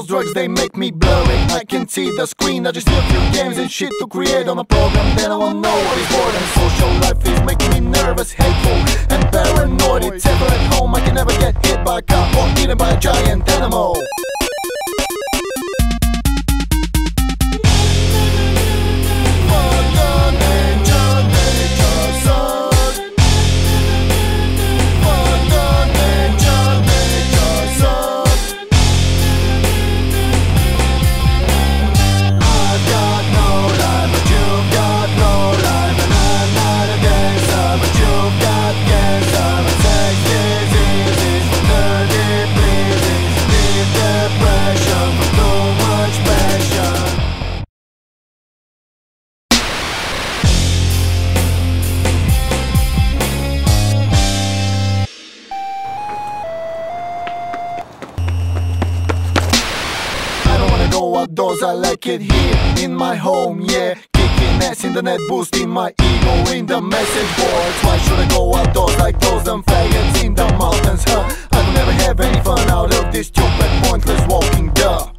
those drugs, they make me blurry. I can see the screen, I just need a few games and shit to create on a program. Then I won't know what is boredom. Social life is making me nervous, hateful and paranoid. It's ever at home, I can never get hit by a car or eaten by a giant animal. Outdoors, I like it here in my home, yeah. Kicking ass in the net, boosting my ego in the message boards. Why should I go outdoors like those dumb faggots in the mountains, huh? I will never have any fun out of this stupid, pointless walking, duh.